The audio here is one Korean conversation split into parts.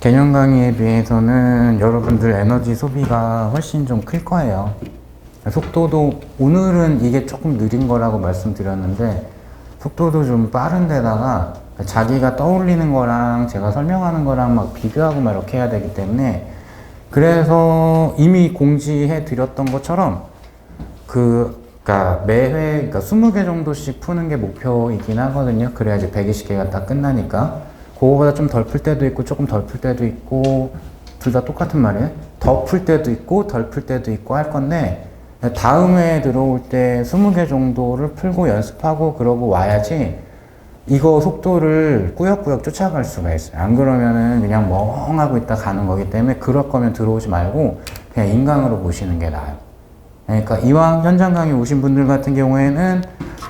개념 강의에 비해서는 여러분들 에너지 소비가 훨씬 좀 클 거예요. 속도도 오늘은 이게 조금 느린 거라고 말씀드렸는데 속도도 좀 빠른 데다가 자기가 떠올리는 거랑 제가 설명하는 거랑 막 비교하고 막 이렇게 해야 되기 때문에, 그래서 이미 공지해 드렸던 것처럼 그러니까 매회 20개 정도씩 푸는 게 목표이긴 하거든요. 그래야지 120개가 딱 끝나니까. 그거보다 좀 덜 풀 때도 있고 조금 덜 풀 때도 있고, 둘 다 똑같은 말이에요. 더 풀 때도 있고 덜 풀 때도 있고 할 건데, 다음 회에 들어올 때 20개 정도를 풀고 연습하고 그러고 와야지 이거 속도를 꾸역꾸역 쫓아갈 수가 있어요. 안 그러면은 그냥 멍하고 있다 가는 거기 때문에, 그럴 거면 들어오지 말고 그냥 인강으로 보시는 게 나아요. 그러니까 이왕 현장 강의 오신 분들 같은 경우에는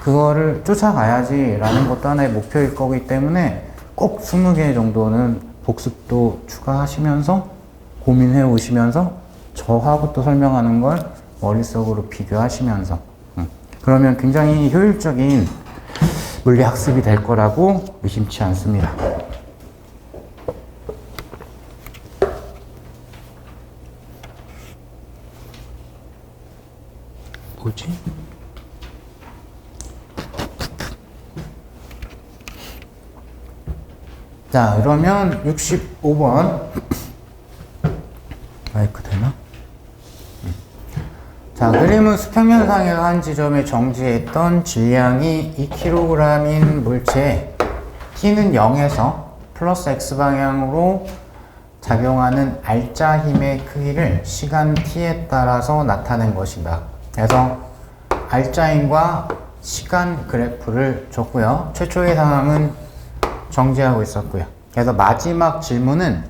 그거를 쫓아가야지 라는 것도 하나의 목표일 거기 때문에 꼭 20개 정도는 복습도 추가하시면서 고민해 오시면서 저하고 또 설명하는 걸 머릿속으로 비교하시면서 그러면 굉장히 효율적인 물리 학습이 될 거라고 의심치 않습니다. 뭐지? 자, 그러면 65번 마이크 되나? 자, 그림은 수평면상에서 한 지점에 정지했던 질량이 2kg인 물체에 t는 0에서 플러스 x방향으로 작용하는 알짜 힘의 크기를 시간 t에 따라서 나타낸 것이다. 그래서 알짜 힘과 시간 그래프를 줬고요. 최초의 상황은 정지하고 있었고요. 그래서 마지막 질문은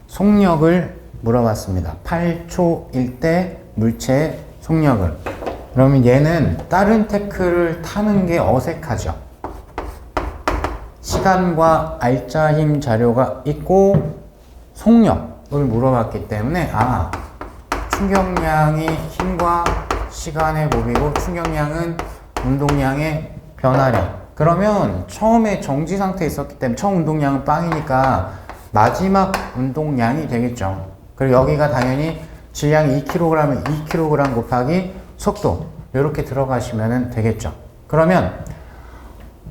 속력을 물어봤습니다. 8초일 때 물체의 속력을. 그러면 얘는 다른 태클을 타는 게 어색하죠. 시간과 알짜 힘 자료가 있고 속력을 물어봤기 때문에, 충격량이 힘과 시간의 곱이고 충격량은 운동량의 변화량. 그러면 처음에 정지 상태에 있었기 때문에 처음 운동량은 빵이니까 마지막 운동량이 되겠죠. 그리고 여기가 당연히 질량이 2kg이면 2kg 곱하기 속도, 이렇게 들어가시면 되겠죠. 그러면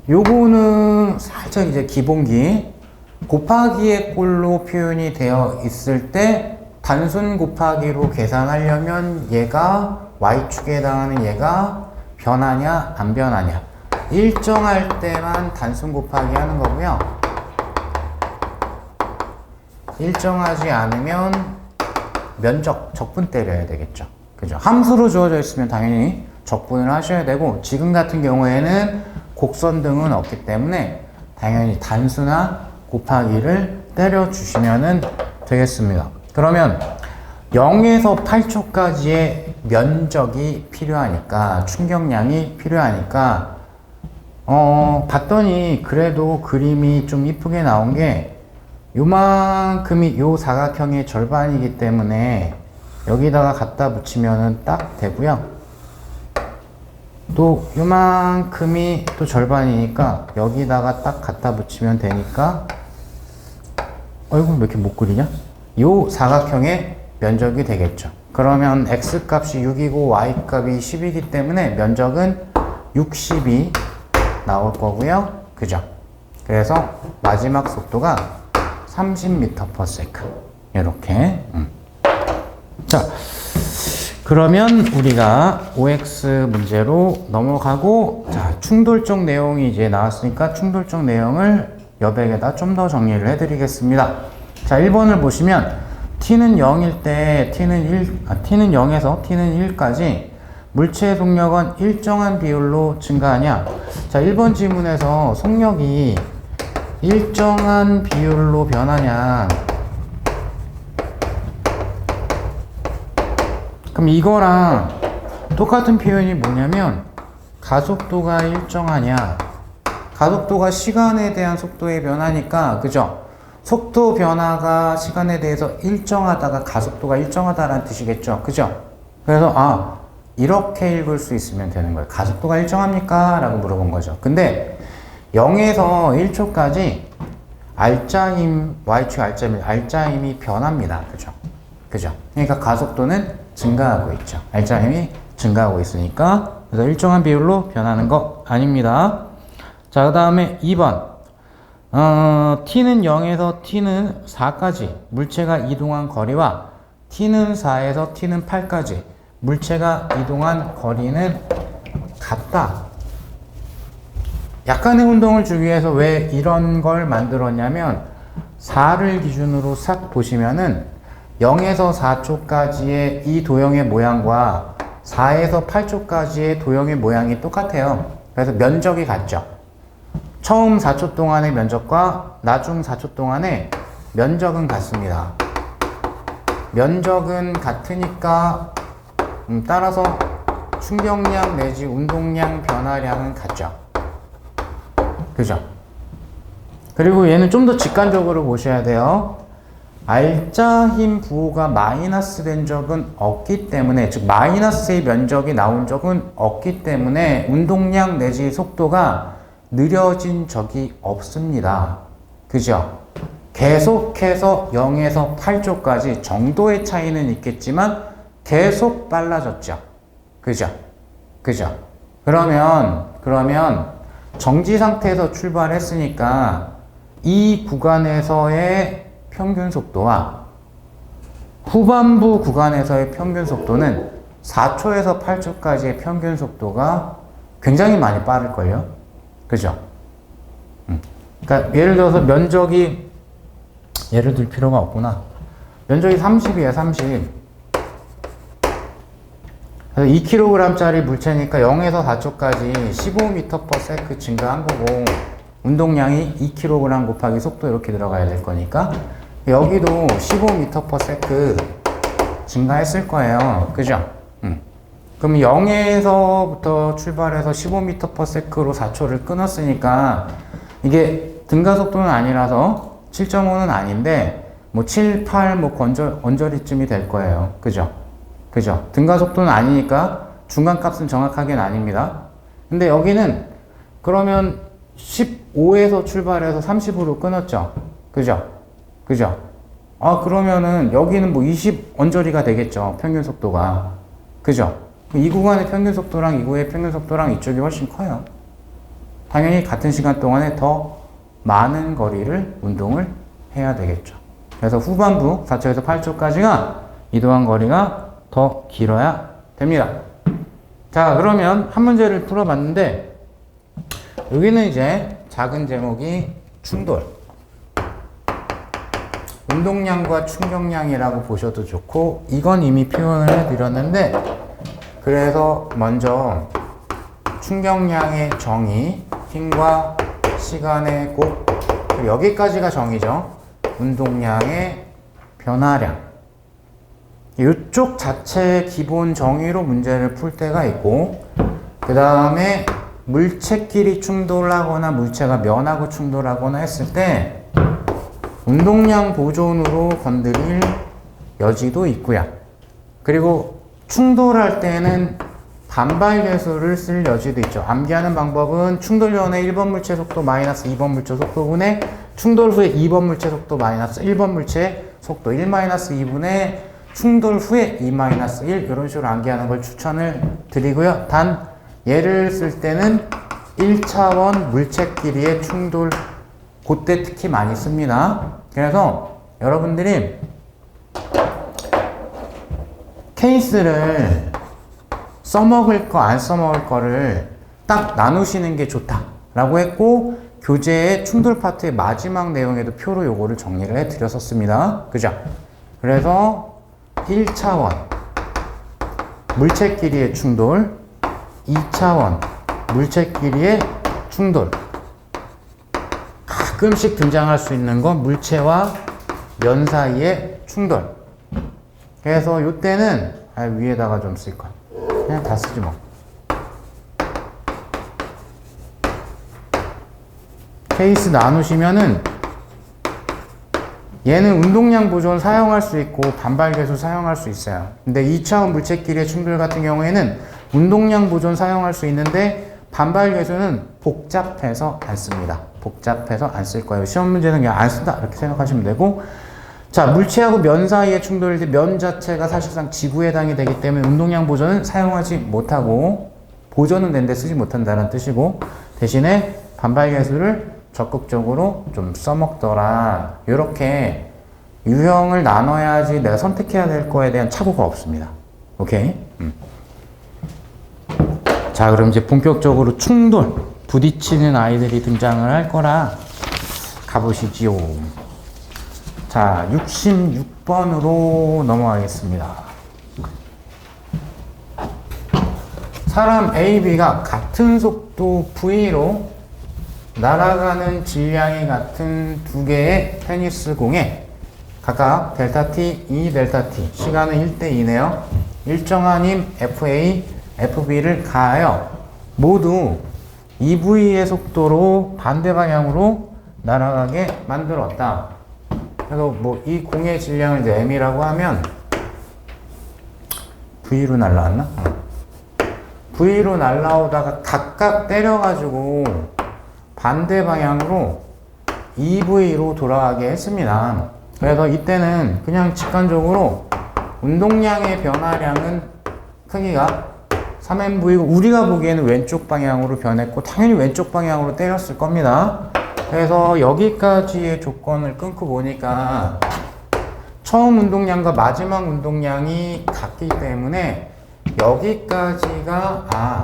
요거는 살짝 이제 기본기, 곱하기의 꼴로 표현이 되어 있을 때 단순 곱하기로 계산하려면 얘가 y축에 해당하는 얘가 변하냐 안 변하냐, 일정할 때만 단순 곱하기 하는 거고요. 일정하지 않으면 면적, 적분 때려야 되겠죠. 그죠? 함수로 주어져 있으면 당연히 적분을 하셔야 되고, 지금 같은 경우에는 곡선 등은 없기 때문에 당연히 단수나 곱하기를 때려주시면 되겠습니다. 그러면 0에서 8초까지의 면적이 필요하니까, 충격량이 필요하니까, 봤더니 그래도 그림이 좀 이쁘게 나온 게 요만큼이 요 사각형의 절반이기 때문에 여기다가 갖다 붙이면 딱 되고요. 또 요만큼이 또 절반이니까 여기다가 딱 갖다 붙이면 되니까, 얼굴 왜 이렇게 못 그리냐? 요 사각형의 면적이 되겠죠. 그러면 x값이 6이고 y값이 10이기 때문에 면적은 60이 나올 거고요. 그죠? 그래서 마지막 속도가 30m/s. 이렇게. 자, 그러면 우리가 OX 문제로 넘어가고, 자, 충돌적 내용이 이제 나왔으니까 충돌적 내용을 여백에다 좀 더 정리를 해드리겠습니다. 자, 1번을 보시면 t는 0일 때 t는 0에서 t는 1까지 물체의 속력은 일정한 비율로 증가하냐. 자, 1번 지문에서 속력이 일정한 비율로 변하냐. 그럼 이거랑 똑같은 표현이 뭐냐면, 가속도가 일정하냐. 가속도가 시간에 대한 속도의 변화니까, 그죠? 속도 변화가 시간에 대해서 일정하다가 가속도가 일정하다라는 뜻이겠죠. 그죠? 그래서 이렇게 읽을 수 있으면 되는 거예요. 가속도가 일정합니까? 라고 물어본 거죠. 근데 0에서 1초까지 알짜힘, Y축 알짜힘이 변합니다. 그죠? 그러니까 가속도는 증가하고 있죠. 알짜힘이 증가하고 있으니까. 그래서 일정한 비율로 변하는 거 아닙니다. 자, 그 다음에 2번. t는 0에서 t는 4까지 물체가 이동한 거리와 t는 4에서 t는 8까지 물체가 이동한 거리는 같다. 약간의 운동을 주기 위해서 왜 이런 걸 만들었냐면 4를 기준으로 싹 보시면은 0에서 4초까지의 이 도형의 모양과 4에서 8초까지의 도형의 모양이 똑같아요. 그래서 면적이 같죠. 처음 4초 동안의 면적과 나중 4초 동안의 면적은 같습니다. 면적은 같으니까 따라서 충격량 내지 운동량 변화량은 같죠. 그죠? 그리고 얘는 좀 더 직관적으로 보셔야 돼요. 알짜힘 부호가 마이너스 된 적은 없기 때문에, 즉 마이너스의 면적이 나온 적은 없기 때문에 운동량 내지 속도가 느려진 적이 없습니다. 그죠? 계속해서 0에서 8초까지 정도의 차이는 있겠지만 계속 빨라졌죠. 그죠? 그러면 정지 상태에서 출발했으니까 이 구간에서의 평균 속도와 후반부 구간에서의 평균 속도는 4초에서 8초까지의 평균 속도가 굉장히 많이 빠를걸요? 그죠? 그러니까 예를 들어서 면적이, 예를 들 필요가 없구나. 면적이 30이에요, 30. 그래서 2kg짜리 물체니까 0에서 4초까지 15m/s 증가한 거고, 운동량이 2kg 곱하기 속도 이렇게 들어가야 될 거니까, 여기도 15m/s 증가했을 거예요. 그죠? 그럼 0에서부터 출발해서 15m/s로 4초를 끊었으니까, 이게 등가속도는 아니라서 7.5는 아닌데, 뭐 7, 8, 뭐 언저리쯤이 될 거예요. 그죠? 등가속도는 아니니까 중간값은 정확하게는 아닙니다. 근데 여기는 그러면 15에서 출발해서 30으로 끊었죠. 그죠? 그러면은 여기는 뭐 20 언저리가 되겠죠. 평균 속도가. 그죠? 이 구간의 평균 속도랑 이 구간의 평균 속도랑 이쪽이 훨씬 커요. 당연히 같은 시간 동안에 더 많은 거리를 운동을 해야 되겠죠. 그래서 후반부 4초에서 8초까지가 이동한 거리가 더 길어야 됩니다. 자, 그러면 한 문제를 풀어봤는데, 여기는 이제 작은 제목이 충돌. 운동량과 충격량이라고 보셔도 좋고, 이건 이미 표현을 해드렸는데, 그래서 먼저 충격량의 정의, 힘과 시간의 곱, 그리고 여기까지가 정의죠. 운동량의 변화량. 이쪽 자체의 기본 정의로 문제를 풀 때가 있고, 그 다음에 물체끼리 충돌하거나 물체가 면하고 충돌하거나 했을 때 운동량 보존으로 건드릴 여지도 있고요. 그리고 충돌할 때는 반발 계수를 쓸 여지도 있죠. 암기하는 방법은 충돌 전에 1번 물체 속도 마이너스 2번 물체 속도분의 충돌 후에 2번 물체 속도 마이너스 1번 물체 속도 1 마이너스 2분의 충돌 후에 2 마이너스 1, 이런 식으로 암기하는 걸 추천을 드리고요. 단 얘를 쓸 때는 1차원 물체끼리의 충돌, 그때 특히 많이 씁니다. 그래서 여러분들이 케이스를 써먹을 거, 안 써먹을 거를 딱 나누시는 게 좋다라고 했고, 교재의 충돌 파트의 마지막 내용에도 표로 요거를 정리를 해드렸었습니다. 그죠? 그래서 1차원 물체끼리의 충돌, 2차원 물체끼리의 충돌, 가끔씩 등장할 수 있는 건 물체와 면 사이의 충돌. 그래서 이때는 위에다가 좀 쓸걸. 그냥 다 쓰지 뭐. 케이스 나누시면은 얘는 운동량 보존 사용할 수 있고 반발 계수 사용할 수 있어요. 근데 2차원 물체끼리의 충돌 같은 경우에는 운동량 보존 사용할 수 있는데 반발 계수는 복잡해서 안 씁니다. 복잡해서 안 쓸 거예요. 시험 문제는 그냥 안 쓴다 이렇게 생각하시면 되고, 자, 물체하고 면 사이의 충돌일 때 면 자체가 사실상 지구에 해당이 되기 때문에 운동량 보존은 사용하지 못하고, 보존은 되는데 쓰지 못한다는 뜻이고, 대신에 반발 계수를 적극적으로 좀 써먹더라. 이렇게 유형을 나눠야지 내가 선택해야 될 거에 대한 착오가 없습니다. 오케이? 자, 그럼 이제 본격적으로 충돌, 부딪히는 아이들이 등장을 할 거라 가보시지요. 자, 66번으로 넘어가겠습니다. 사람 A, B가 같은 속도 V로 날아가는 질량이 같은 두 개의 테니스 공에 각각 델타 T, 2 델타 T, 시간은 1대 2네요. 일정한 힘 FA, FB를 가하여 모두 EV의 속도로 반대 방향으로 날아가게 만들었다. 그래서 뭐 이 공의 질량을 이제 M이라고 하면 V로 날라왔나? V로 날라오다가 각각 때려가지고 반대 방향으로 EV로 돌아가게 했습니다. 그래서 이때는 그냥 직관적으로 운동량의 변화량은 크기가 3MV고 우리가 보기에는 왼쪽 방향으로 변했고 당연히 왼쪽 방향으로 때렸을 겁니다. 그래서 여기까지의 조건을 끊고 보니까 처음 운동량과 마지막 운동량이 같기 때문에 여기까지가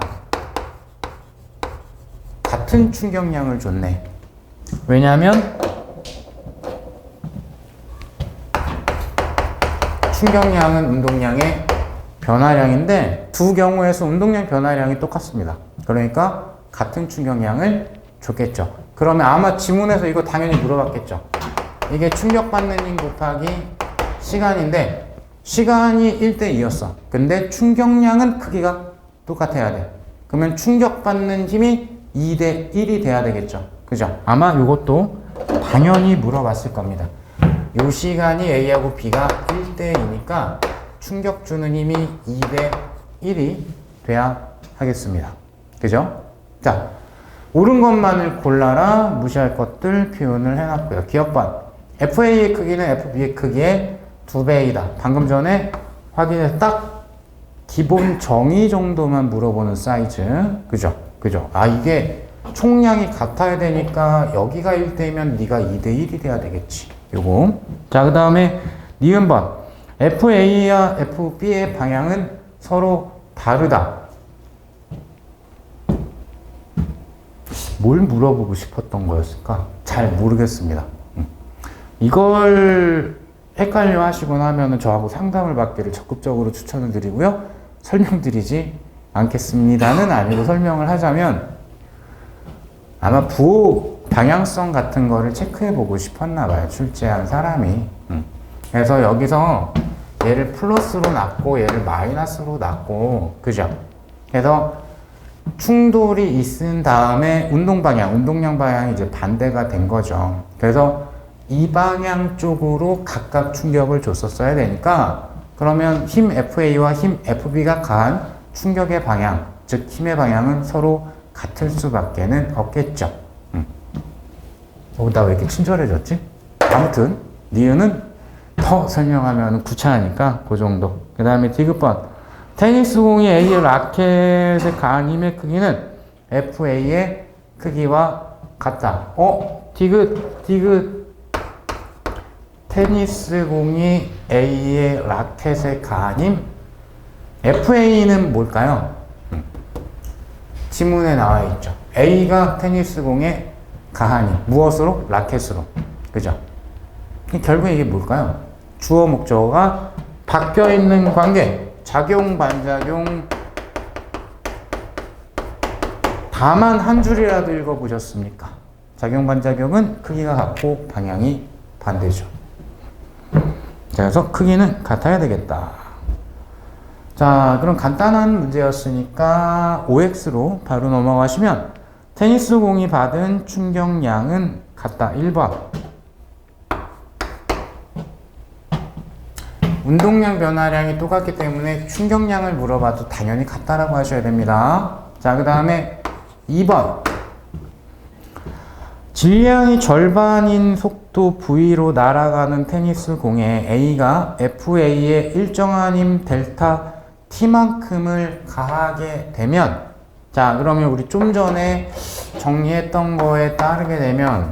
같은 충격량을 줬네. 왜냐하면 충격량은 운동량의 변화량인데 두 경우에서 운동량 변화량이 똑같습니다. 그러니까 같은 충격량을 줬겠죠. 그러면 아마 지문에서 이거 당연히 물어봤겠죠. 이게 충격받는 힘 곱하기 시간인데 시간이 1대 2였어. 근데 충격량은 크기가 똑같아야 돼. 그러면 충격받는 힘이 2대 1이 돼야 되겠죠. 그죠? 아마 이것도 당연히 물어봤을 겁니다. 요 시간이 A하고 B가 1대 2니까 충격 주는 힘이 2대 1이 돼야 하겠습니다. 그죠? 자, 옳은 것만을 골라라. 무시할 것들 표현을 해놨고요. 기억반. FA의 크기는 FB의 크기의 2배이다. 방금 전에 확인해서 딱 기본 정의 정도만 물어보는 사이즈. 그죠? 그죠? 이게 총량이 같아야 되니까 여기가 1대면 네가 2대 1이 돼야 되겠지. 요거. 자, 그 다음에 니은번. FA와 FB의 방향은 서로 다르다. 뭘 물어보고 싶었던 거였을까? 잘 모르겠습니다. 이걸 헷갈려 하시거나 하면 저하고 상담을 받기를 적극적으로 추천을 드리고요. 설명드리지 않겠습니다는 아니고 설명을 하자면 아마 부호 방향성 같은 거를 체크해 보고 싶었나 봐요. 출제한 사람이. 그래서 여기서 얘를 플러스로 놨고 얘를 마이너스로 놨고, 그죠? 그래서 충돌이 있은 다음에 운동량 방향이 이제 반대가 된 거죠. 그래서 이 방향 쪽으로 각각 충격을 줬었어야 되니까 그러면 힘 FA와 힘 FB가 가한 충격의 방향, 즉 힘의 방향은 서로 같을 수밖에는 없겠죠. 나 왜 이렇게 친절해졌지? 아무튼 니은은 더 설명하면 구차하니까 그 정도. 그 다음에 디귿번. 테니스 공이 A의 라켓에 가한 힘의 크기는 FA의 크기와 같다. 디귿. 테니스 공이 A의 라켓에 가한 힘. FA는 뭘까요? 지문에 나와 있죠. A가 테니스 공에 가한 힘. 무엇으로? 라켓으로. 그죠? 결국 이게 뭘까요? 주어 목적어가 바뀌어 있는 관계. 작용, 반작용. 다만 한 줄이라도 읽어보셨습니까? 작용, 반작용은 크기가 같고 방향이 반대죠. 그래서 크기는 같아야 되겠다. 자, 그럼 간단한 문제였으니까 OX로 바로 넘어가시면 테니스 공이 받은 충격량은 같다. 1번. 운동량 변화량이 똑같기 때문에 충격량을 물어봐도 당연히 같다라고 하셔야 됩니다. 자, 그 다음에 2번. 질량이 절반인 속도 V로 날아가는 테니스 공에 A가 FA의 일정한 힘 델타 T만큼을 가하게 되면, 자, 그러면 우리 좀 전에 정리했던 거에 따르게 되면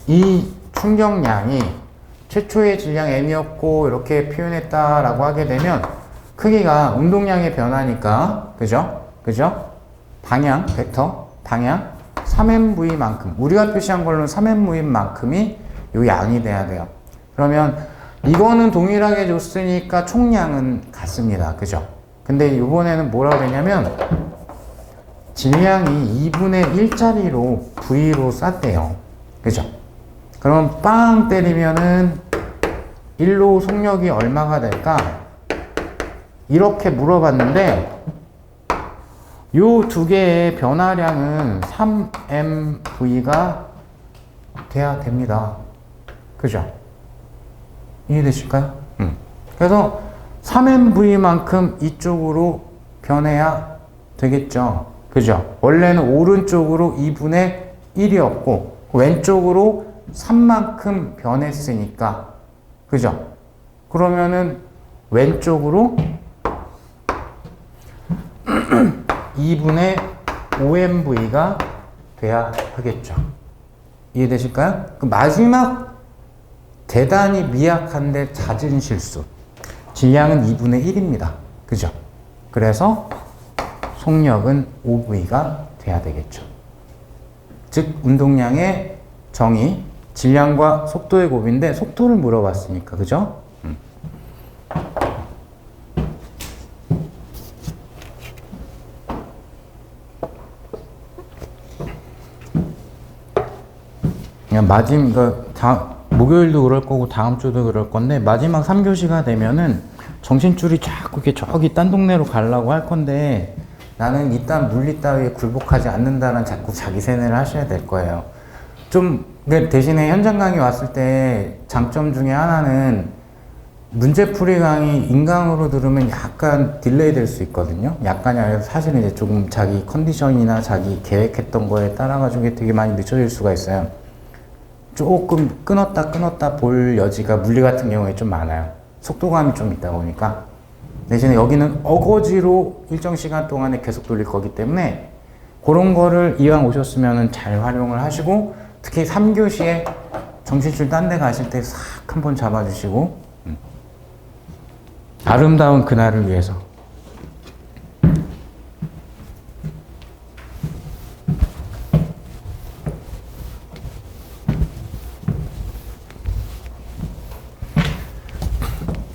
이 충격량이 최초의 질량 M이었고 이렇게 표현했다라고 하게 되면 크기가 운동량의 변화니까, 그죠? 방향, 벡터, 방향 3MV만큼, 우리가 표시한 걸로는 3MV만큼이 요 양이 돼야 돼요. 그러면 이거는 동일하게 줬으니까 총량은 같습니다. 그죠? 근데 이번에는 뭐라고 되냐면 질량이 2분의 1짜리로 V로 쌌대요. 그죠? 그럼 빵 때리면은 1로 속력이 얼마가 될까? 이렇게 물어봤는데 요 두 개의 변화량은 3MV가 돼야 됩니다. 그죠? 이해되실까요? 그래서 3MV만큼 이쪽으로 변해야 되겠죠. 그죠? 원래는 오른쪽으로 2분의 1이었고 왼쪽으로 3만큼 변했으니까, 그죠? 그러면은 왼쪽으로 2분의 5MV가 돼야 하겠죠. 이해되실까요? 그 마지막 대단히 미약한데 잦은 실수. 질량은 2분의 1입니다. 그죠? 그래서 속력은 5V가 돼야 되겠죠. 즉, 운동량의 정의, 질량과 속도의 곱인데 속도를 물어봤으니까, 그죠? 목요일도 그럴 거고 다음 주도 그럴 건데 마지막 3교시가 되면은 정신줄이 자꾸 이렇게 저기 딴 동네로 가려고 할 건데 나는 이딴 물리 따위에 굴복하지 않는다는 자꾸 자기 세뇌를 하셔야 될 거예요. 근데 대신에 현장 강의 왔을 때 장점 중에 하나는 문제풀이 강의 인강으로 들으면 약간 딜레이 될 수 있거든요. 약간이 아니라 사실은 이제 조금 자기 컨디션이나 자기 계획했던 거에 따라가지고 되게 많이 늦춰질 수가 있어요. 조금 끊었다 볼 여지가 물리 같은 경우에 좀 많아요. 속도감이 좀 있다 보니까. 대신에 여기는 어거지로 일정 시간 동안에 계속 돌릴 거기 때문에 그런 거를 이왕 오셨으면 잘 활용을 하시고, 특히 3교시에 정신줄 딴 데 가실 때 싹 한번 잡아주시고, 아름다운 그날을 위해서.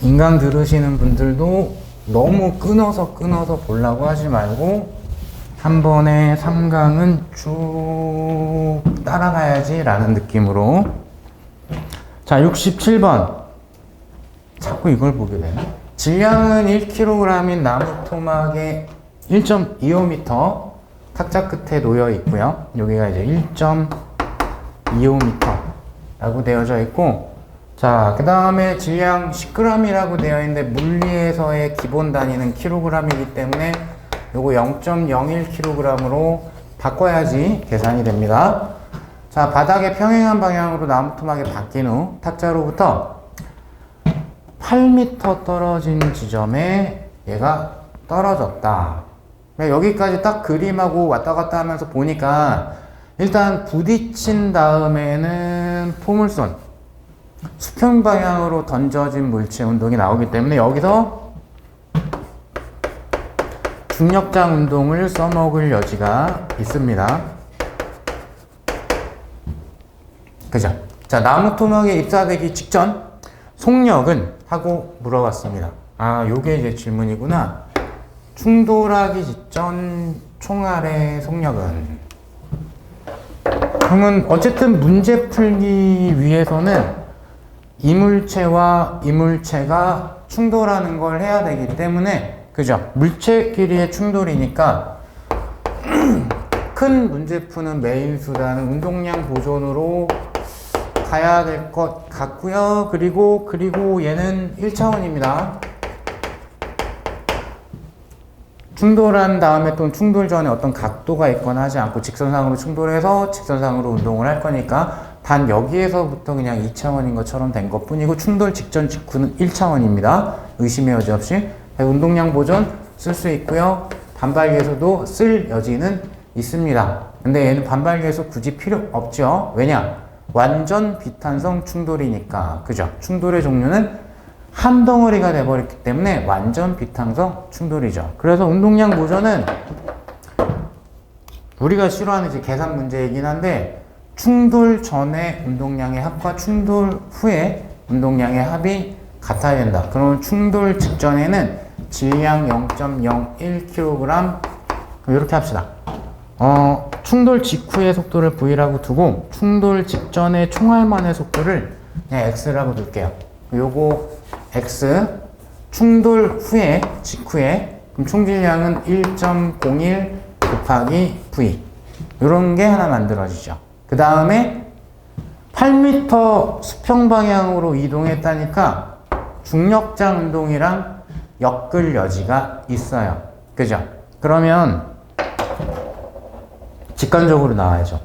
인강 들으시는 분들도 너무 끊어서 보려고 하지 말고 한 번에 3강은 쭉 따라가야지 라는 느낌으로. 자, 67번. 자꾸 이걸 보게 되네. 질량은 1kg인 나무 토막에 1.25m 탁자 끝에 놓여 있고요. 여기가 이제 1.25m 라고 되어져 있고, 자, 그 다음에 질량 10g이라고 되어 있는데 물리에서의 기본 단위는 kg이기 때문에 요거 0.01kg으로 바꿔야지 계산이 됩니다. 자, 바닥에 평행한 방향으로 나무 토막이 바뀐 후 탁자로부터 8m 떨어진 지점에 얘가 떨어졌다. 여기까지 딱 그림하고 왔다 갔다 하면서 보니까 일단 부딪힌 다음에는 포물선, 수평 방향으로 던져진 물체 운동이 나오기 때문에 여기서 중력장 운동을 써먹을 여지가 있습니다. 그죠? 자, 나무 토막에 입사되기 직전 속력은 하고 물어봤습니다. 아, 요게 이제 질문이구나. 충돌하기 직전 총알의 속력은? 그러면 어쨌든 문제 풀기 위해서는 이물체와 이물체가 충돌하는 걸 해야 되기 때문에, 그죠? 물체끼리의 충돌이니까 큰 문제 푸는 메인 수단은 운동량 보존으로 가야 될 것 같고요. 그리고 얘는 1차원입니다. 충돌한 다음에 또 충돌 전에 어떤 각도가 있거나 하지 않고 직선상으로 충돌해서 직선상으로 운동을 할 거니까 단 여기에서부터 그냥 2차원인 것처럼 된 것 뿐이고 충돌 직전 직후는 1차원입니다. 의심의 여지 없이. 운동량 보존 쓸 수 있고요. 반발기에서도 쓸 여지는 있습니다. 근데 얘는 반발기에서 굳이 필요 없죠. 왜냐? 완전 비탄성 충돌이니까. 그죠? 충돌의 종류는 한 덩어리가 돼버렸기 때문에 완전 비탄성 충돌이죠. 그래서 운동량 보존은 우리가 싫어하는 이제 계산 문제이긴 한데 충돌 전에 운동량의 합과 충돌 후에 운동량의 합이 같아야 된다. 그러면 충돌 직전에는 질량 0.01kg 이렇게 합시다. 충돌 직후의 속도를 V라고 두고 충돌 직전의 총알만의 속도를 그냥 X라고 둘게요. 요거 X 충돌 후에 직후에 그럼 총질량은 1.01 곱하기 V 이런 게 하나 만들어지죠. 그 다음에 8m 수평 방향으로 이동했다니까 중력장 운동이랑 엮을 여지가 있어요. 그죠? 그러면 직관적으로 나와야죠.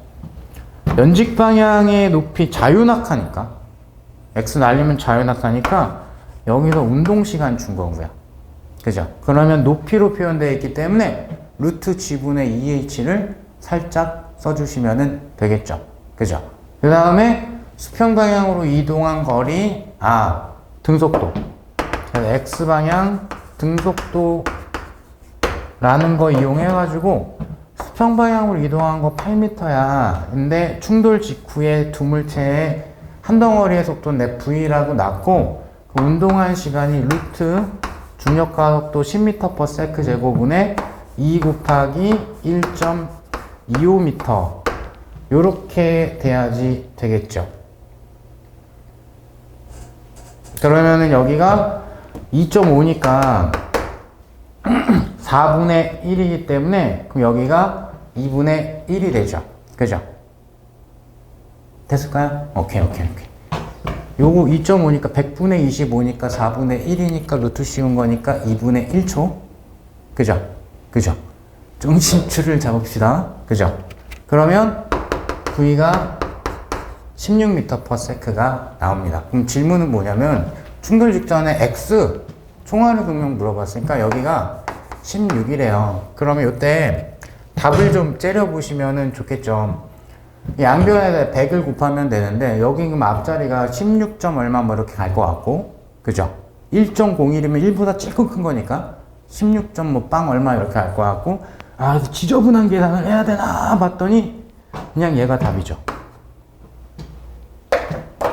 연직 방향의 높이 자유낙하니까 X 날리면 자유낙하니까 여기서 운동시간 준 거고요. 그죠? 그러면 높이로 표현되어 있기 때문에 루트 G분의 2H를 살짝 써주시면 되겠죠. 그죠? 그 다음에 수평 방향으로 이동한 거리, 등속도. X방향 등속도라는 거 이용해가지고 수평 방향으로 이동한 거 8m야. 근데 충돌 직후에 두 물체의 한 덩어리의 속도는 내 V라고 놨고 그 운동한 시간이 루트 중력가속도 10m/s 제곱분의 2 곱하기 1.25m 요렇게 돼야지 되겠죠. 그러면은 여기가 2.5니까 4분의 1이기 때문에 그럼 여기가 2분의 1이 되죠. 그죠? 됐을까요? 오케이. 요거 2.5니까 100분의 25니까 4분의 1이니까 루트 씌운 거니까 2분의 1초. 그죠? 중심줄을 잡읍시다. 그죠? 그러면 V가 16m/s가 나옵니다. 그럼 질문은 뭐냐면 충돌 직전에 X 총알의 동력 물어봤으니까 여기가 16이래요. 그러면 이때 답을 좀 째려보시면 좋겠죠. 양변에다 100을 곱하면 되는데 여기 그럼 앞자리가 16. 얼마 뭐 이렇게 갈 것 같고 그죠? 1.01이면 1보다 조금 큰 거니까 16. 빵 얼마 이렇게 갈 것 같고 지저분한 계산을 해야 되나 봤더니 그냥 얘가 답이죠.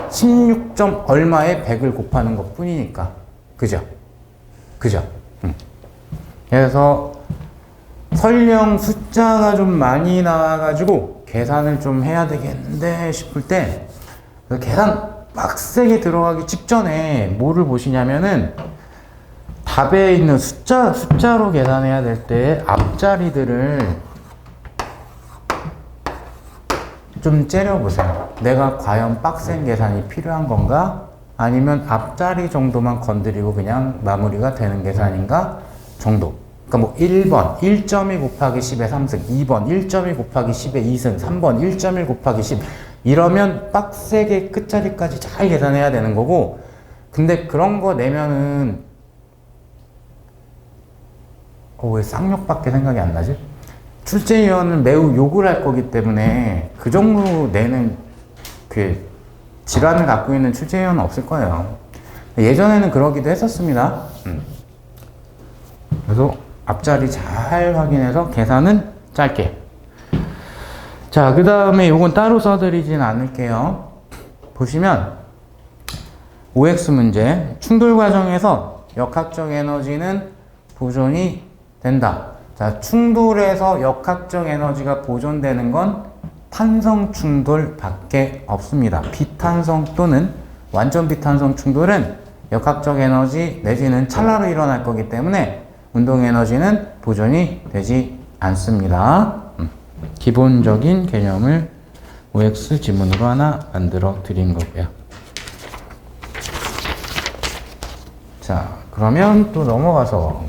16. 얼마에 100을 곱하는 것 뿐이니까. 그죠? 그래서 설령 숫자가 좀 많이 나와가지고 계산을 좀 해야 되겠는데 싶을 때 계산 빡세게 들어가기 직전에 뭐를 보시냐면은 답에 있는 숫자로 계산해야 될 때 앞자리들을 좀 째려보세요. 내가 과연 빡센 계산이 필요한 건가? 아니면 앞자리 정도만 건드리고 그냥 마무리가 되는 계산인가? 정도. 그러니까 뭐 1번 1.2 곱하기 10의 3승, 2번 1.2 곱하기 10의 2승, 3번 1.1 곱하기 10 이러면 빡세게 끝자리까지 잘 계산해야 되는 거고 근데 그런 거 내면은 왜 쌍욕밖에 생각이 안 나지? 출제위원은 매우 욕을 할 거기 때문에 그 정도 내는 그 질환을 갖고 있는 출제위원은 없을 거예요. 예전에는 그러기도 했었습니다. 그래서 앞자리 잘 확인해서 계산은 짧게. 자, 그 다음에 요건 따로 써드리진 않을게요. 보시면 OX 문제 충돌 과정에서 역학적 에너지는 보존이 된다. 자, 충돌에서 역학적 에너지가 보존되는 건 탄성 충돌 밖에 없습니다. 비탄성 또는 완전 비탄성 충돌은 역학적 에너지 내지는 찰나로 일어날 거기 때문에 운동 에너지는 보존이 되지 않습니다. 기본적인 개념을 OX 지문으로 하나 만들어 드린 거고요. 자, 그러면 또 넘어가서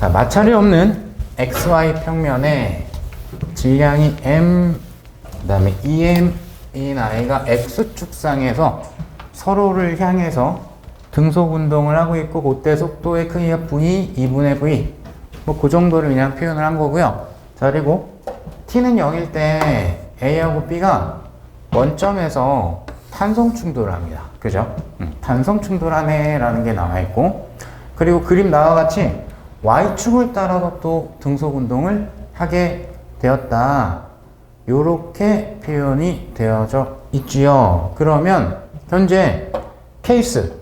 자, 마찰이 없는 XY 평면에 질량이 M, 그 다음에 EM인 I가 X축상에서 서로를 향해서 등속 운동을 하고 있고, 그때 속도의 크기가 V, 2분의 V. 뭐, 그 정도를 그냥 표현을 한 거고요. 자, 그리고 T는 0일 때 A하고 B가 원점에서 탄성 충돌을 합니다. 그죠? 탄성 충돌하네 라는 게 나와 있고, 그리고 그림 나와 같이 Y축을 따라서 또 등속 운동을 하게 되었다. 요렇게 표현이 되어져 있지요. 그러면 현재 케이스,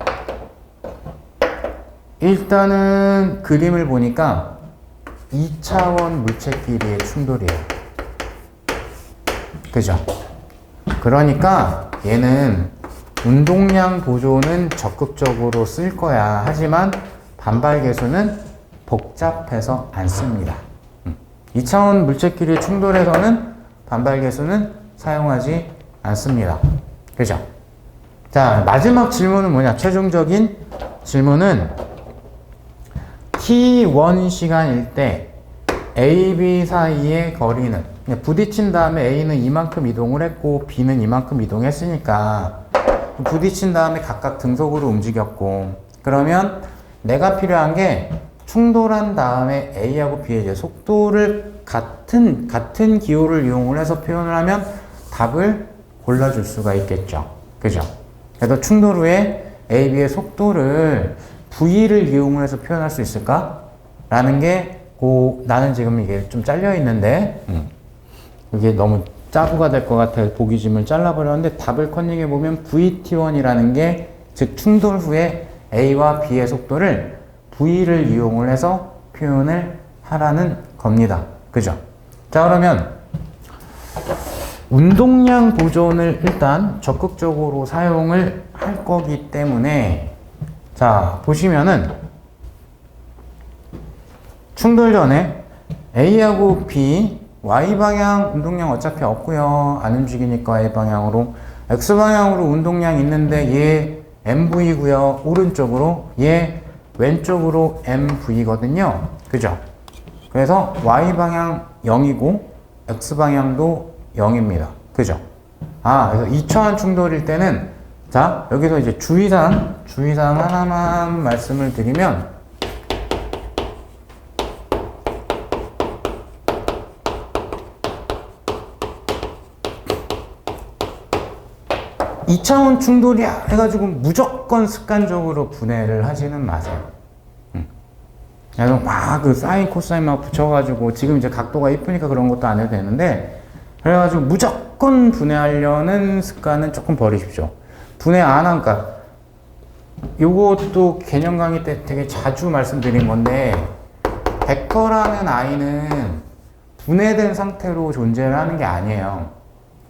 일단은 그림을 보니까 2차원 물체끼리의 충돌이에요. 그죠? 그러니까 얘는 운동량 보조는 적극적으로 쓸 거야. 하지만 반발 계수는 복잡해서 안 씁니다. 2차원 물체끼리의 충돌에서는 반발 계수는 사용하지 않습니다. 그죠? 자, 마지막 질문은 뭐냐? 최종적인 질문은 T1 시간일 때 A, B 사이의 거리는, 부딪힌 다음에 A는 이만큼 이동을 했고 B는 이만큼 이동했으니까 부딪힌 다음에 각각 등속으로 움직였고, 그러면 내가 필요한 게 충돌한 다음에 A하고 B의 이제 속도를 같은 기호를 이용을 해서 표현을 하면 답을 골라줄 수가 있겠죠. 그죠? 그래서 충돌 후에 A, B의 속도를 V를 이용을 해서 표현할 수 있을까? 라는 게, 나는 지금 이게 좀 잘려 있는데, 이게 너무 짜부가 될 것 같아 보기짐을 잘라버렸는데, 답을 컨닝해 보면 VT1이라는 게, 즉 충돌 후에 A와 B의 속도를 V를 이용을 해서 표현을 하라는 겁니다. 그죠? 자, 그러면 운동량 보존을 일단 적극적으로 사용을 할 거기 때문에, 자, 보시면은 충돌 전에 A하고 B, Y방향 운동량 어차피 없고요. 안 움직이니까 Y방향으로. X방향으로 운동량 있는데 얘 MV고요. 오른쪽으로. 얘 왼쪽으로 MV거든요. 그죠? 그래서 Y방향 0이고 X방향도 0입니다. 그죠? 그래서 2차원 충돌일 때는, 자, 여기서 이제 주의사항 하나만 말씀을 드리면, 2차원 충돌이야 해가지고 무조건 습관적으로 분해를 하지는 마세요. 그래서 막 그 사인, 코사인 막 붙여가지고, 지금 이제 각도가 이쁘니까 그런 것도 안 해도 되는데, 그래가지고 무조건 분해하려는 습관은 조금 버리십시오. 분해 안 하니까, 요것도 개념 강의 때 되게 자주 말씀드린 건데, 벡터라는 I는 분해된 상태로 존재를 하는 게 아니에요.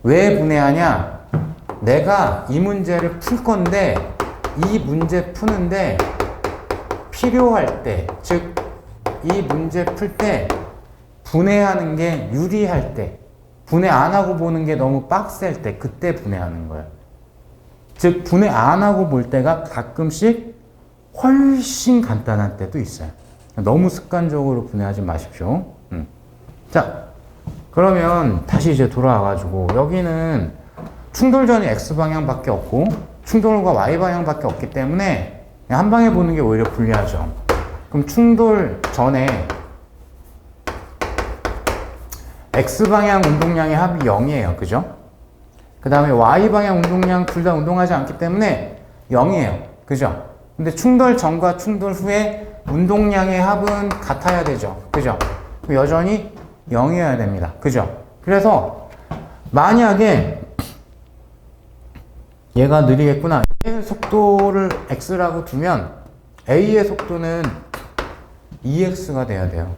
왜 분해하냐? 내가 이 문제를 풀 건데, 이 문제 푸는데 필요할 때, 즉 이 문제 풀 때 분해하는 게 유리할 때, 분해 안 하고 보는 게 너무 빡셀 때, 그때 분해하는 거예요. 즉 분해 안 하고 볼 때가 가끔씩 훨씬 간단한 때도 있어요. 너무 습관적으로 분해하지 마십시오. 자, 그러면 다시 이제 돌아와가지고, 여기는 충돌 전이 X방향밖에 없고 충돌과 Y방향밖에 없기 때문에 그냥 한 방에 보는 게 오히려 불리하죠. 그럼 충돌 전에 X방향 운동량의 합이 0이에요. 그죠? 그 다음에 Y방향 운동량 둘 다 운동하지 않기 때문에 0이에요. 그죠? 근데 충돌 전과 충돌 후에 운동량의 합은 같아야 되죠. 그죠? 여전히 0이어야 됩니다. 그죠? 그래서 만약에 얘가 느리겠구나, A의 속도를 X라고 두면 A의 속도는 EX가 돼야 돼요.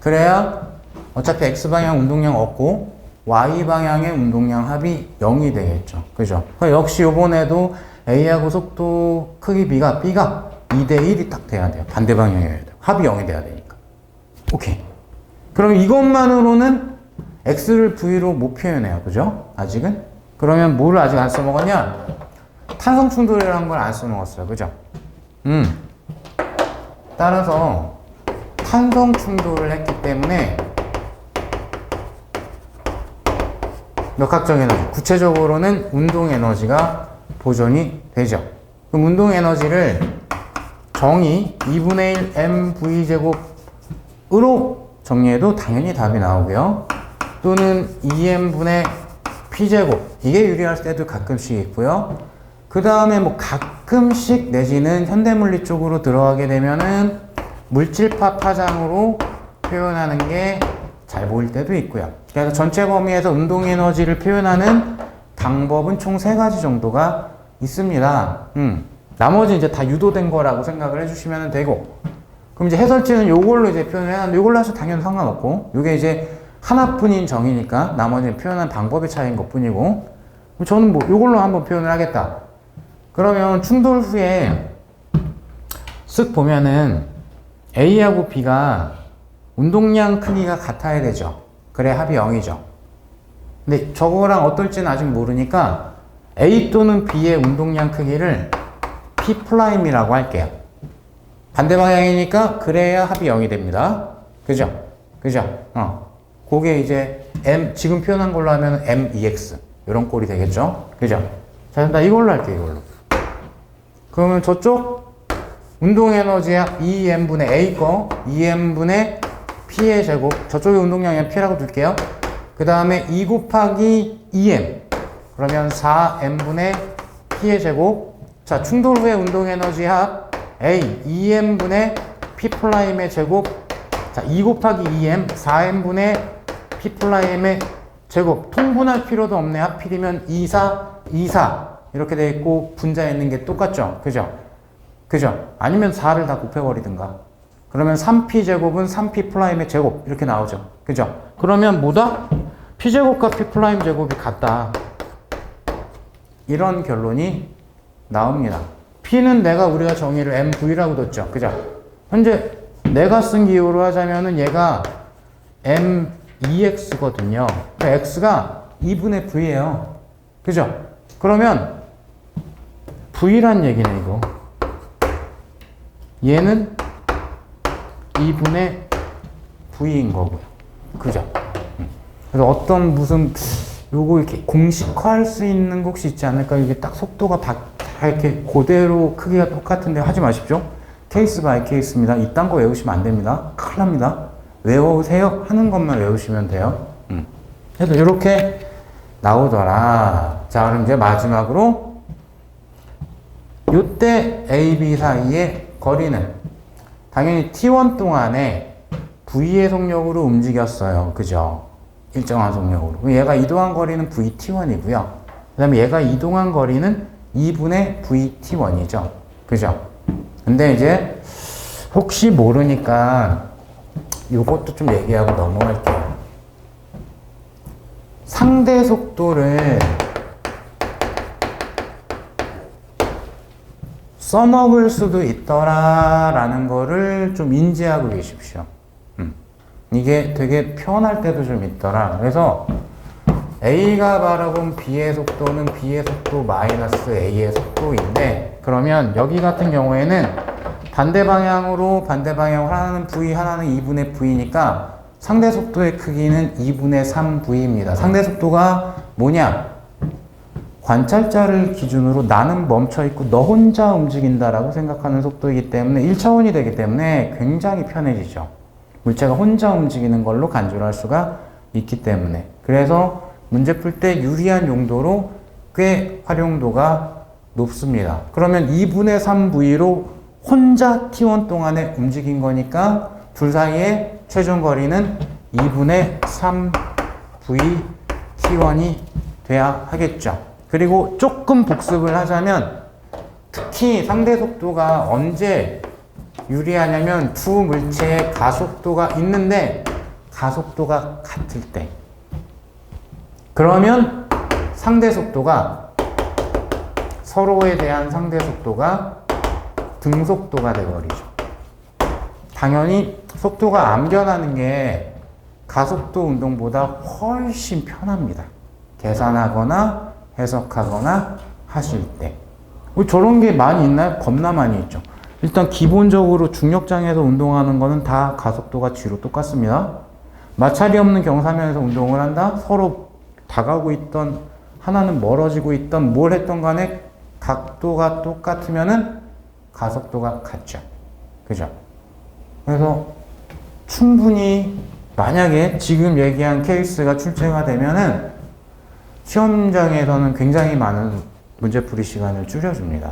그래야 어차피 X방향 운동량 없고 Y방향의 운동량 합이 0이 되겠죠. 그죠? 역시 요번에도 A하고 속도 크기 B가 2대1이 딱 돼야 돼요. 반대 방향이어야 돼요. 합이 0이 돼야 되니까. 오케이. 그럼 이것만으로는 X를 V로 못 표현해요. 그죠? 아직은? 그러면 뭐를 아직 안 써먹었냐? 탄성 충돌이라는 걸 안 써먹었어요. 그죠? 따라서 탄성 충돌을 했기 때문에 역학적 에너지, 구체적으로는 운동 에너지가 보존이 되죠. 그럼 운동 에너지를 정의 2분의 1 mv 제곱으로 정리해도 당연히 답이 나오고요. 또는 2m분의 p제곱, 이게 유리할 때도 가끔씩 있고요. 그 다음에 뭐 가끔씩 내지는 현대물리 쪽으로 들어가게 되면은 물질파 파장으로 표현하는 게 잘 보일 때도 있고요. 그래서 전체 범위에서 운동 에너지를 표현하는 방법은 총 3가지 정도가 있습니다. 나머지 이제 다 유도된 거라고 생각을 해주시면 되고, 그럼 이제 해설지는 요걸로 이제 표현을 해놨는데, 요걸로 하셔도 당연히 상관없고, 요게 이제 하나뿐인 정의니까 나머지는 표현한 방법의 차이인 것 뿐이고, 저는 뭐 요걸로 한번 표현을 하겠다. 그러면 충돌 후에 쓱 보면은 A하고 B가 운동량 크기가 같아야 되죠. 그래 합이 0이죠. 근데 저거랑 어떨지는 아직 모르니까 A 또는 B의 운동량 크기를 P'이라고 할게요. 반대 방향이니까 그래야 합이 0이 됩니다. 그죠? 그게 이제 M, 지금 표현한 걸로 하면 MEX. 이런 꼴이 되겠죠? 그죠? 자, 나 이걸로 할게요, 이걸로. 그러면 저쪽 운동 에너지야 2m분의 A 거, 2m분의 P의 제곱, 저쪽의 운동량이 P라고 둘게요. 그 다음에 2 곱하기 2m. 그러면 4m분의 P의 제곱. 자, 충돌 후의 운동 에너지 합 A, 2m분의 P'의 제곱. 자, 2 곱하기 2m, 4m분의 P'의 제곱. 통분할 필요도 없네. 하필이면 2, 4, 2, 4. 이렇게 돼 있고, 분자에 있는 게 똑같죠? 그죠? 아니면 4를 다 곱해버리든가. 그러면 3P제곱은 3P'의 제곱. 이렇게 나오죠? 그죠? 그러면 뭐다? P제곱과 P'제곱이 같다. 이런 결론이 나옵니다. P는 우리가 정의를 MV라고 뒀죠? 그죠? 현재 내가 쓴 기호로 하자면은 얘가 MEX거든요. X가 2분의 V예요. 그죠? 그러면 V란 얘기네, 이거. 얘는 2분의 V인 거고요. 그죠? 그래서 어떤 무슨 요거 이렇게 공식화할 수 있는 거 혹시 있지 않을까? 이게 딱 속도가 다 이렇게 그대로 크기가 똑같은데 하지 마십시오. 케이스 바이 케이스입니다. 이딴 거 외우시면 안 됩니다. 큰일 납니다. 외우세요 하는 것만 외우시면 돼요. 그래서 이렇게 나오더라. 자, 그럼 이제 마지막으로 요때 A, B 사이의 거리는 당연히 T1 동안에 V의 속력으로 움직였어요. 그죠? 일정한 속력으로. 얘가 이동한 거리는 VT1이고요. 그 다음에 얘가 이동한 거리는 2분의 VT1이죠. 그죠? 근데 이제 혹시 모르니까 요것도 좀 얘기하고 넘어갈게요. 상대 속도를 써먹을 수도 있더라라는 거를 좀 인지하고 계십시오. 이게 되게 표현할 때도 좀 있더라. 그래서 A가 바라본 B의 속도는 B의 속도 마이너스 A의 속도인데, 그러면 여기 같은 경우에는 반대 방향으로 하나는 V, 하나는 2분의 V니까 상대 속도의 크기는 2분의 3V입니다. 상대 속도가 뭐냐? 관찰자를 기준으로 나는 멈춰있고 너 혼자 움직인다라고 생각하는 속도이기 때문에 1차원이 되기 때문에 굉장히 편해지죠. 물체가 혼자 움직이는 걸로 간주를 할 수가 있기 때문에. 그래서 문제 풀 때 유리한 용도로 꽤 활용도가 높습니다. 그러면 2분의 3V로 혼자 T1 동안에 움직인 거니까 둘 사이의 최종 거리는 2분의 3V T1이 돼야 하겠죠. 그리고 조금 복습을 하자면 특히 상대 속도가 언제 유리하냐면 두 물체의 가속도가 있는데 가속도가 같을 때, 그러면 상대 속도가 서로에 대한 상대 속도가 등속도가 되어버리죠. 당연히 속도가 안 변하는 게 가속도 운동보다 훨씬 편합니다. 계산하거나 해석하거나 하실 때. 저런 게 많이 있나요? 겁나 많이 있죠. 일단 기본적으로 중력장에서 운동하는 거는 다 가속도가 G로 똑같습니다. 마찰이 없는 경사면에서 운동을 한다? 서로 다가오고 있던, 하나는 멀어지고 있던, 뭘 했던 간에 각도가 똑같으면은 가속도가 같죠. 그죠? 그래서 충분히 만약에 지금 얘기한 케이스가 출제가 되면은 시험장에서는 굉장히 많은 문제풀이 시간을 줄여줍니다.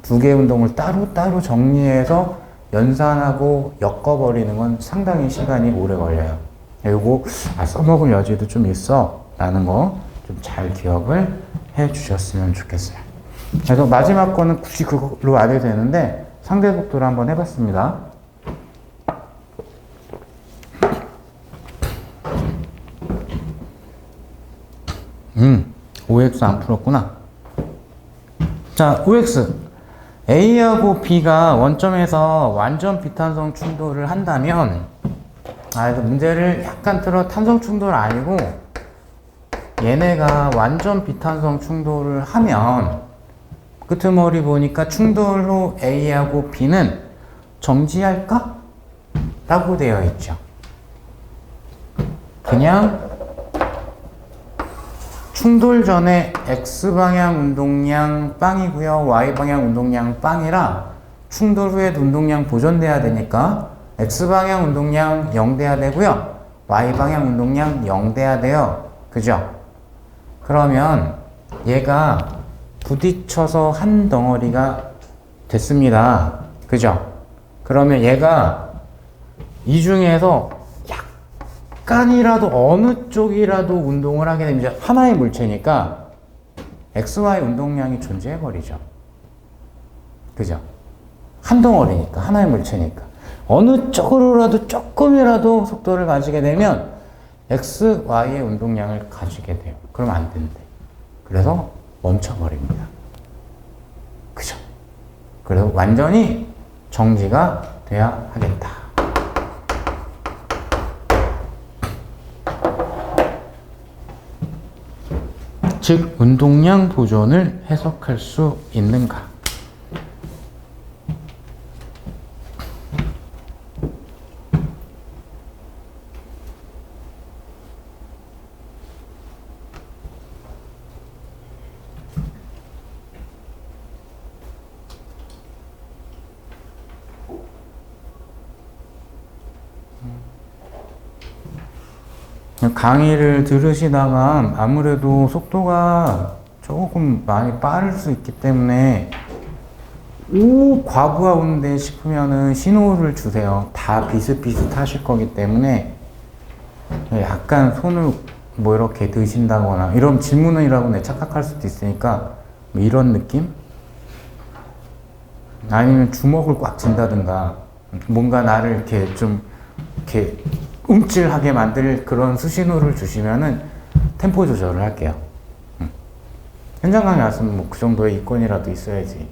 두 개의 운동을 따로따로 정리해서 연산하고 엮어버리는 건 상당히 시간이 오래 걸려요. 그리고 써먹을 여지도 좀 있어 라는 거 좀 잘 기억을 해 주셨으면 좋겠어요. 그래서 마지막 거는 굳이 그걸로 안 해도 되는데 상대속도를 한번 해봤습니다. OX 안 풀었구나. 자, OX. A하고 B가 원점에서 완전 비탄성 충돌을 한다면, 그래서 문제를 약간 틀어 탄성 충돌 아니고, 얘네가 완전 비탄성 충돌을 하면, 끄트머리 보니까 충돌로 A하고 B는 정지할까? 라고 되어 있죠. 그냥 충돌 전에 X방향 운동량 빵이고요. Y방향 운동량 빵이라 충돌 후에 운동량 보존돼야 되니까 X방향 운동량 0 돼야 되고요. Y방향 운동량 0 돼야 돼요. 그죠? 그러면 얘가 부딪혀서 한 덩어리가 됐습니다. 그죠? 그러면 얘가 이 중에서 약간이라도 어느 쪽이라도 운동을 하게 되면 이제 하나의 물체니까 XY 운동량이 존재해버리죠. 그죠? 한 덩어리니까, 하나의 물체니까. 어느 쪽으로라도 조금이라도 속도를 가지게 되면 XY의 운동량을 가지게 돼요. 그럼 안 된대. 그래서 멈춰버립니다. 그죠? 그래서 완전히 정지가 돼야 하겠다. 즉, 운동량 보존을 해석할 수 있는가? 강의를 들으시다가 아무래도 속도가 조금 많이 빠를 수 있기 때문에 과부하운데 싶으면은 신호를 주세요. 다 비슷비슷하실 거기 때문에 약간 손을 뭐 이렇게 드신다거나 이런 질문이라고 착각할 수도 있으니까 뭐 이런 느낌? 아니면 주먹을 꽉 쥔다든가 뭔가 나를 이렇게 좀 이렇게 움찔하게 만들 그런 수신호를 주시면은 템포 조절을 할게요. 현장 강의 왔으면 뭐 그 정도의 이권이라도 있어야지.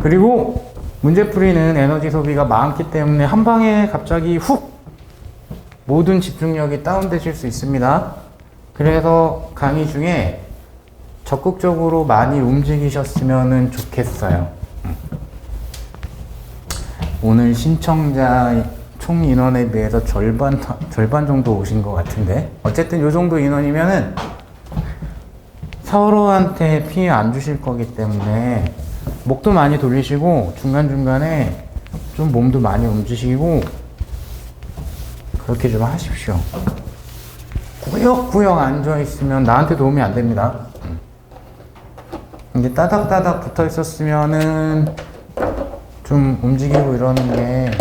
그리고 문제풀이는 에너지 소비가 많기 때문에 한 방에 갑자기 훅 모든 집중력이 다운되실 수 있습니다. 그래서 강의 중에 적극적으로 많이 움직이셨으면 좋겠어요. 오늘 신청자 총 인원에 비해서 절반 정도 오신 것 같은데, 어쨌든 이 정도 인원이면은 서로한테 피해 안 주실 거기 때문에 목도 많이 돌리시고 중간중간에 좀 몸도 많이 움직이시고 그렇게 좀 하십시오. 꾸역꾸역 앉아있으면 나한테 도움이 안 됩니다. 이게 따닥따닥 붙어 있었으면은 좀 움직이고 이러는 게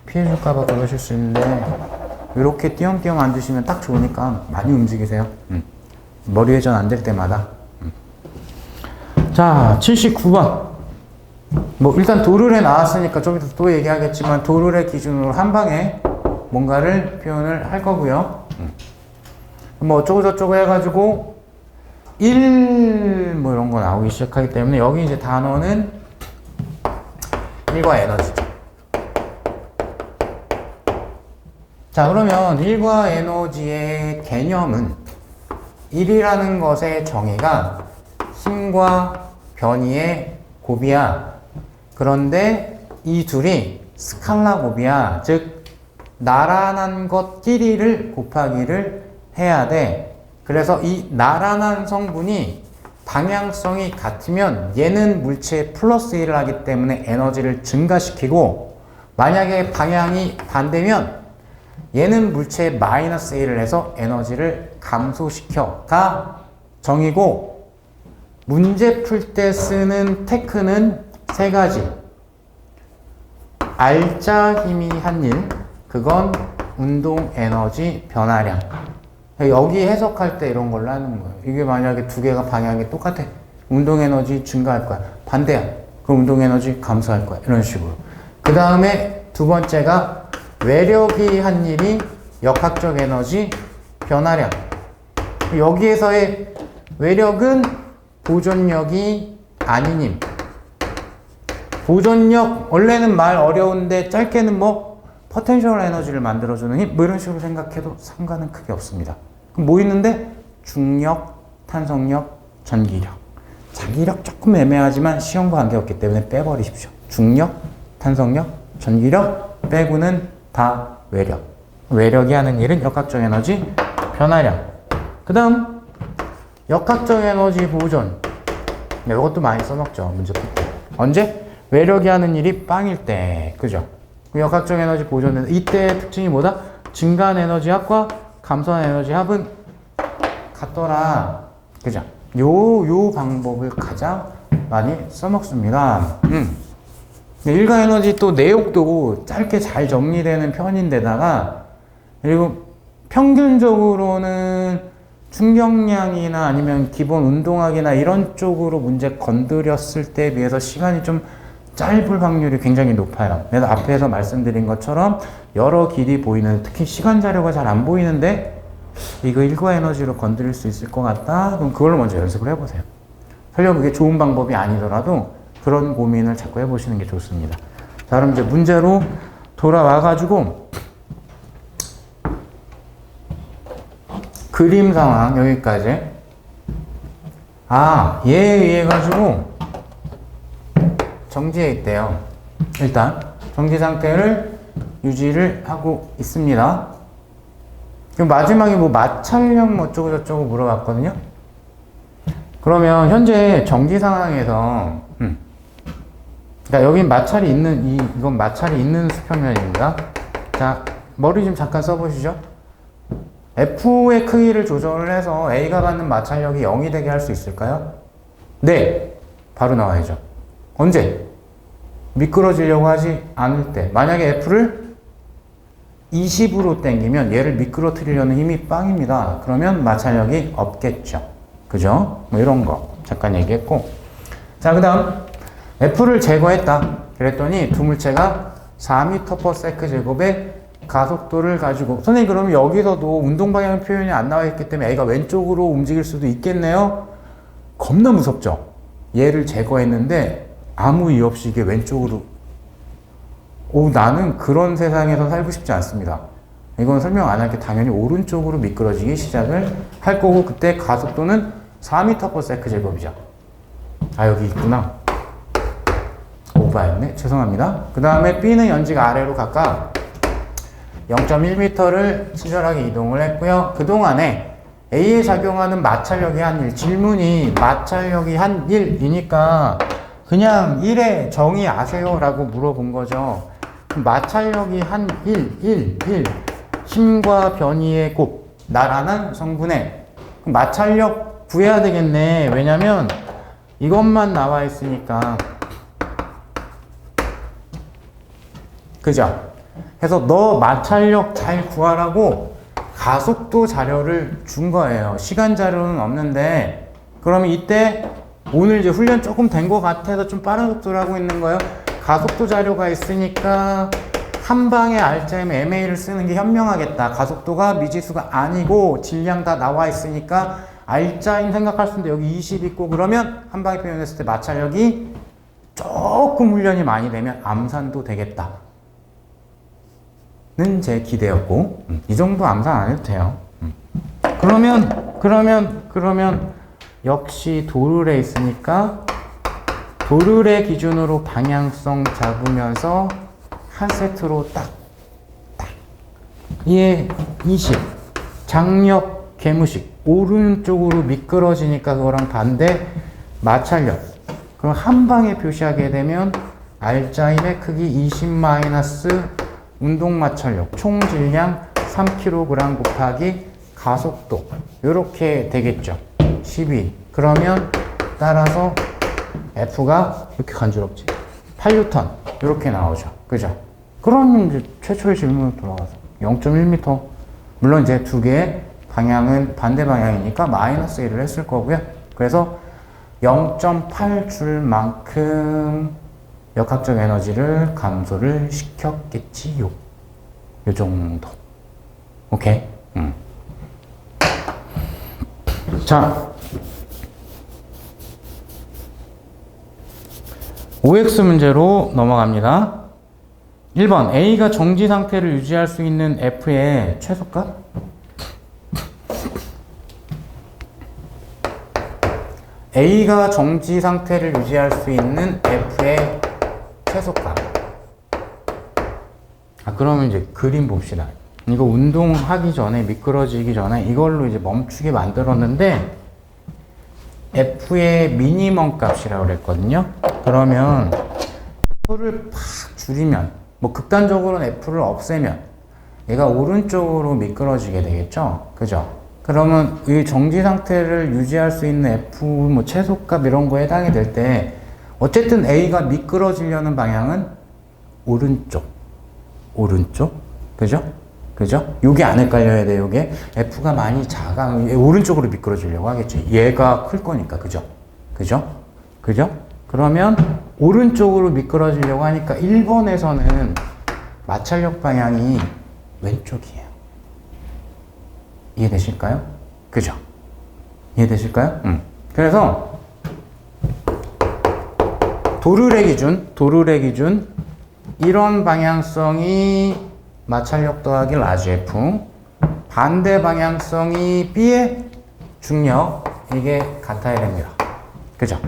피해줄까봐 그러실 수 있는데, 이렇게 띄엄띄엄 앉으시면 딱 좋으니까 많이 움직이세요. 머리 회전 안 될 때마다. 자, 79번. 뭐, 일단 도르래 나왔으니까 좀 이따 또 얘기하겠지만, 도르래 기준으로 한 방에 뭔가를 표현을 할 거고요. 뭐, 어쩌고저쩌고 해가지고, 1, 뭐 이런 거 나오기 시작하기 때문에, 여기 이제 단어는 1과 에너지죠. 자, 그러면 1과 에너지의 개념은 1이라는 것의 정의가 힘과 변이의 곱이야. 그런데 이 둘이 스칼라 곱이야. 즉 나란한 것 끼리를 곱하기를 해야 돼. 그래서 이 나란한 성분이 방향성이 같으면 얘는 물체에 플러스 1을 하기 때문에 에너지를 증가시키고, 만약에 방향이 반대면 얘는 물체에 마이너스 1을 해서 에너지를 감소시켜가 정의고, 문제 풀 때 쓰는 테크는 세 가지. 알짜 힘이 한 일, 그건 운동 에너지 변화량. 여기 해석할 때 이런 걸로 하는 거예요. 이게 만약에 두 개가 방향이 똑같아. 운동 에너지 증가할 거야. 반대야. 그럼 운동 에너지 감소할 거야. 이런 식으로. 그 다음에 두 번째가 외력이 한 일이 역학적 에너지 변화량. 여기에서의 외력은 보존력이 아닌 힘. 보존력, 원래는 말 어려운데 짧게는 뭐 포텐셜 에너지를 만들어주는 힘, 뭐 이런 식으로 생각해도 상관은 크게 없습니다. 그럼 뭐 있는데? 중력, 탄성력, 전기력. 자기력 조금 애매하지만 시험과 관계없기 때문에 빼버리십시오. 중력, 탄성력, 전기력 빼고는 다 외력. 외력이 하는 일은 역학적 에너지 변화량. 그 다음 역학적 에너지 보존. 네, 이것도 많이 써먹죠. 문제 풀 때. 언제? 외력이 하는 일이 빵일 때. 그죠? 역학적 에너지 보존은 이때의 특징이 뭐다? 증가한 에너지 합과 감소한 에너지 합은 같더라. 그죠? 요 방법을 가장 많이 써먹습니다. 일가 에너지 또 내용도 짧게 잘 정리되는 편인데다가, 그리고 평균적으로는 충격량이나 아니면 기본 운동학이나 이런 쪽으로 문제 건드렸을 때에 비해서 시간이 좀 짧을 확률이 굉장히 높아요. 그래서 앞에서 말씀드린 것처럼 여러 길이 보이는, 특히 시간 자료가 잘 안 보이는데 이거 일과 에너지로 건드릴 수 있을 것 같다? 그럼 그걸로 먼저 연습을 해보세요. 설령 그게 좋은 방법이 아니더라도 그런 고민을 자꾸 해보시는 게 좋습니다. 자, 그럼 이제 문제로 돌아와가지고 그림 상황 여기까지. 얘에 의해 가지고 정지해 있대요. 일단 정지 상태를 유지를 하고 있습니다. 그럼 마지막에 뭐 마찰력 뭐 어쩌고 저쩌고 물어봤거든요. 그러면 현재 정지 상황에서 그러니까 여긴 마찰이 있는 이건 마찰이 있는 수평면입니다. 자, 머리 좀 잠깐 써보시죠. F의 크기를 조절을 해서 A가 받는 마찰력이 0이 되게 할 수 있을까요? 네, 바로 나와야죠. 언제? 미끄러지려고 하지 않을 때. 만약에 F를 20으로 당기면 얘를 미끄러뜨리려는 힘이 빵입니다. 그러면 마찰력이 없겠죠. 그죠? 뭐 이런 거 잠깐 얘기했고. 자, 그 다음 F를 제거했다. 그랬더니 두 물체가 4m/s 제곱의 가속도를 가지고, 선생님 그러면 여기서도 운동 방향 표현이 안 나와 있기 때문에 A가 왼쪽으로 움직일 수도 있겠네요. 겁나 무섭죠? 얘를 제거했는데 아무 이유 없이 이게 왼쪽으로, 나는 그런 세상에서 살고 싶지 않습니다. 이건 설명 안 할게. 당연히 오른쪽으로 미끄러지기 시작을 할 거고, 그때 가속도는 4m/s 제곱이죠. 여기 있구나. 오버했네. 죄송합니다. 그 다음에 B는 연지가 아래로 각각 0.1m를 친절하게 이동을 했고요. 그동안에 A에 작용하는 마찰력이 한 1, 질문이 마찰력이 한 1이니까 그냥 1에 정의 아세요? 라고 물어본 거죠. 마찰력이 한 1, 힘과 변이의 곱, 나란한 성분의 마찰력 구해야 되겠네. 왜냐면 이것만 나와 있으니까. 그죠? 그래서 너 마찰력 잘 구하라고 가속도 자료를 준 거예요. 시간 자료는 없는데, 그러면 이때 오늘 이제 훈련 조금 된 것 같아서 좀 빠른 속도로 하고 있는 거예요. 가속도 자료가 있으니까 한 방에 알짜임 MA를 쓰는 게 현명하겠다. 가속도가 미지수가 아니고 질량 다 나와 있으니까 알짜임 생각할 수 있는데 여기 20 있고, 그러면 한 방에 표현했을 때 마찰력이 조금 훈련이 많이 되면 암산도 되겠다. 는 제 기대였고, 이 정도 암산 안 해도 돼요. 그러면 역시 도르래 있으니까 도르래 기준으로 방향성 잡으면서 한 세트로 딱. 얘 20. 장력 개무식. 오른쪽으로 미끄러지니까 그거랑 반대 마찰력. 그럼 한 방에 표시하게 되면 R자임의 크기 20 마이너스 운동 마찰력. 총 질량 3kg 곱하기 가속도. 이렇게 되겠죠. 12. 그러면 따라서 F가 이렇게 간지럽지. 8N. 이렇게 나오죠. 그죠? 그러면 이제 최초의 질문으로 돌아가서 0.1m. 물론 이제 두 개의 방향은 반대 방향이니까 마이너스 1을 했을 거고요. 그래서 0.8줄만큼 역학적 에너지를 감소를 시켰겠지요. 요 정도. 오케이? 자, OX 문제로 넘어갑니다. 1번 A가 정지 상태를 유지할 수 있는 F의 최소값? A가 정지 상태를 유지할 수 있는 F의 최소값. 그러면 이제 그림 봅시다. 이거 운동하기 전에, 미끄러지기 전에 이걸로 이제 멈추게 만들었는데 F의 미니멈 값이라고 그랬거든요. 그러면 F를 팍 줄이면, 뭐 극단적으로는 F를 없애면 얘가 오른쪽으로 미끄러지게 되겠죠. 그죠? 그러면 이 정지 상태를 유지할 수 있는 F 뭐 최소값 이런 거에 해당이 될 때 어쨌든 A가 미끄러지려는 방향은 오른쪽. 그죠? 그죠? 요게 안 헷갈려야 돼, 요게. F가 많이 작아. 오른쪽으로 미끄러지려고 하겠지. 얘가 클 거니까. 그죠? 그죠? 그죠? 그러면 오른쪽으로 미끄러지려고 하니까 1번에서는 마찰력 방향이 왼쪽이에요. 이해되실까요? 그죠? 이해되실까요? 그래서 도르래 기준 이런 방향성이 마찰력 더하기 라지 F, 반대 방향성이 B의 중력, 이게 같아야 됩니다. 그죠?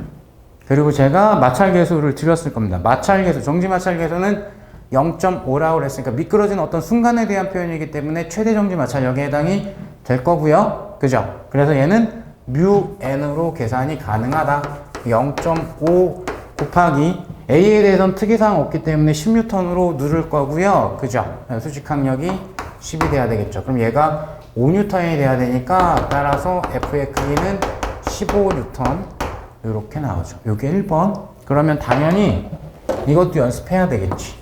그리고 제가 마찰계수를 드렸을 겁니다. 마찰계수, 정지 마찰계수는 0.5라고 그랬으니까 미끄러지는 어떤 순간에 대한 표현이기 때문에 최대 정지 마찰력에 해당이 될 거고요. 그죠? 그래서 얘는 μn으로 계산이 가능하다. 0.5 곱하기 A에 대해서는 특이사항 없기 때문에 10N으로 누를 거고요. 그죠? 수직 항력이 10이 돼야 되겠죠. 그럼 얘가 5N이 돼야 되니까 따라서 F의 크기는 15N 이렇게 나오죠. 요게 1번. 그러면 당연히 이것도 연습해야 되겠지.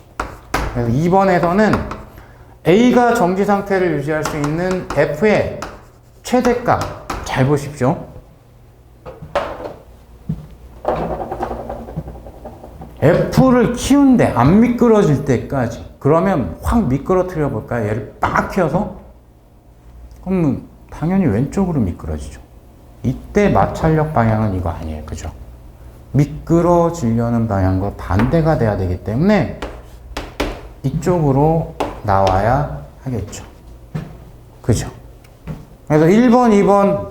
그래서 2번에서는 A가 정지 상태를 유지할 수 있는 F의 최대값 잘 보십시오. F를 키운데 안 미끄러질 때까지. 그러면 확 미끄러뜨려 볼까요? 얘를 빡 키워서? 그럼 당연히 왼쪽으로 미끄러지죠. 이때 마찰력 방향은 이거 아니에요. 그죠? 미끄러지려는 방향과 반대가 돼야 되기 때문에 이쪽으로 나와야 하겠죠. 그죠? 그래서 1번, 2번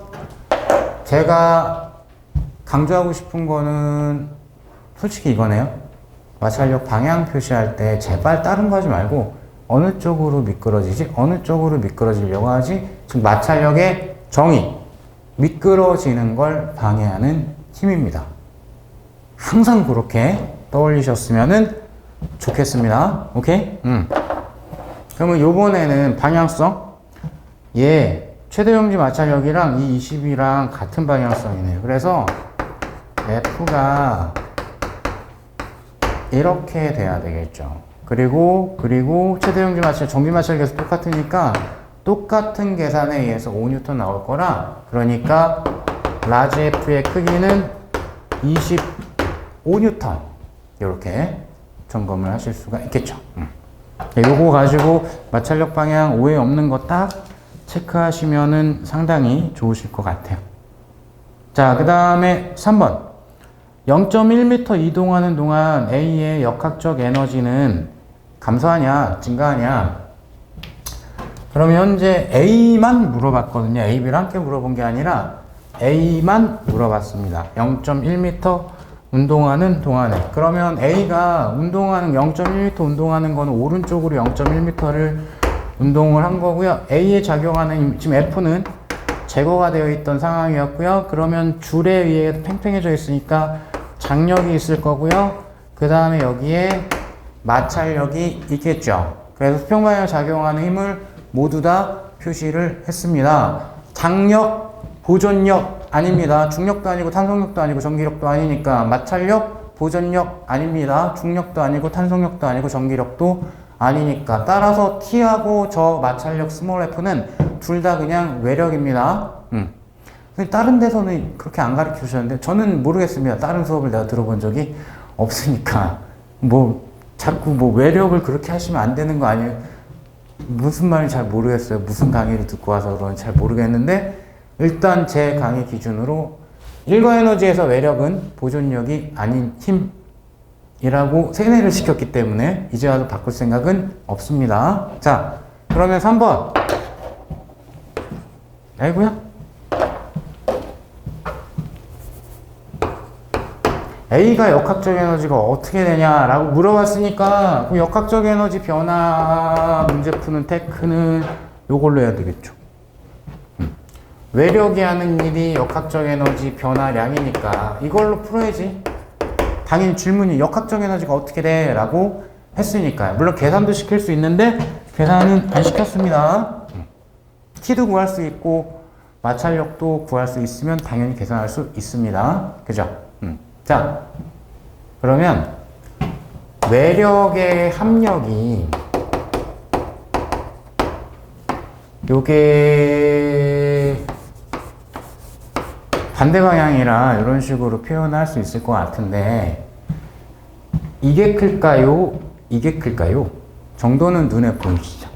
제가 강조하고 싶은 거는 솔직히 이거네요. 마찰력 방향 표시할 때 제발 다른 거 하지 말고 어느 쪽으로 미끄러지지? 어느 쪽으로 미끄러지려고 하지? 즉 마찰력의 정의, 미끄러지는 걸 방해하는 힘입니다. 항상 그렇게 떠올리셨으면 좋겠습니다. 오케이? 그러면 요번에는 방향성. 얘 최대 정지 마찰력이랑 이 20이랑 같은 방향성이네요. 그래서 F가 이렇게 돼야 되겠죠. 그리고 최대 정지 마찰, 정지 마찰계수 똑같으니까 똑같은 계산에 의해서 5N 나올 거라, 그러니까 라지 F의 크기는 25N 이렇게 점검을 하실 수가 있겠죠. 요거 가지고 마찰력 방향 오해 없는 거 딱 체크하시면은 상당히 좋으실 것 같아요. 자, 그 다음에 3번. 0.1m 이동하는 동안 A의 역학적 에너지는 감소하냐, 증가하냐? 그럼 현재 A만 물어봤거든요. A, B를 함께 물어본 게 아니라 A만 물어봤습니다. 0.1m 운동하는 동안에. 그러면 A가 운동하는 0.1m 운동하는 거는 오른쪽으로 0.1m를 운동을 한 거고요. A에 작용하는 지금 F는 제거가 되어 있던 상황이었고요. 그러면 줄에 의해 팽팽해져 있으니까 장력이 있을 거고요. 그 다음에 여기에 마찰력이 있겠죠. 그래서 수평방향 작용하는 힘을 모두 다 표시를 했습니다. 장력, 보존력 아닙니다. 중력도 아니고 탄성력도 아니고 전기력도 아니니까. 마찰력, 보존력 아닙니다. 중력도 아니고 탄성력도 아니고 전기력도 아니니까. 따라서 T하고 저 마찰력 스몰 f는 둘 다 그냥 외력입니다. 다른 데서는 그렇게 안 가르쳐 주셨는데 저는 모르겠습니다. 다른 수업을 내가 들어본 적이 없으니까. 자꾸 외력을 그렇게 하시면 안 되는 거 아니에요? 무슨 말인지 잘 모르겠어요. 무슨 강의를 듣고 와서 그런지 잘 모르겠는데 일단 제 강의 기준으로 일거에너지에서 외력은 보존력이 아닌 힘이라고 세뇌를 시켰기 때문에 이제 와서 바꿀 생각은 없습니다. 자, 그러면 3번. 아이고야. A가 역학적 에너지가 어떻게 되냐라고 물어봤으니까 그 역학적 에너지 변화 문제 푸는 테크는 요걸로 해야 되겠죠. 외력이 하는 일이 역학적 에너지 변화량이니까 이걸로 풀어야지. 당연히 질문이 역학적 에너지가 어떻게 돼? 라고 했으니까요. 물론 계산도 시킬 수 있는데 계산은 안 시켰습니다. T도 구할 수 있고 마찰력도 구할 수 있으면 당연히 계산할 수 있습니다. 그죠? 자, 그러면 외력의 합력이 요게 반대 방향이라 이런 식으로 표현할 수 있을 것 같은데 이게 클까요? 이게 클까요? 정도는 눈에 보이시죠?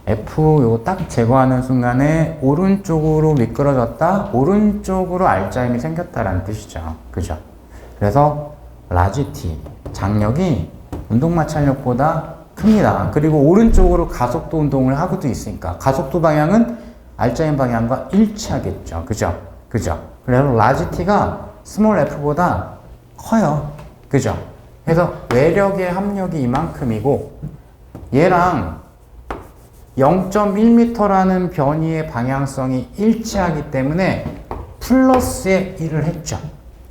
F 요거 딱 제거하는 순간에 오른쪽으로 미끄러졌다, 오른쪽으로 R자임이 생겼다라는 뜻이죠. 그죠? 그래서 라지 T, 장력이 운동 마찰력보다 큽니다. 그리고 오른쪽으로 가속도 운동을 하고도 있으니까 가속도 방향은 R자임 방향과 일치하겠죠. 그죠? 그죠? 그래서 라지 T가 스몰 F보다 커요. 그죠? 그래서 외력의 합력이 이만큼이고 얘랑 0.1m라는 변이의 방향성이 일치하기 때문에 플러스의 1을 했죠.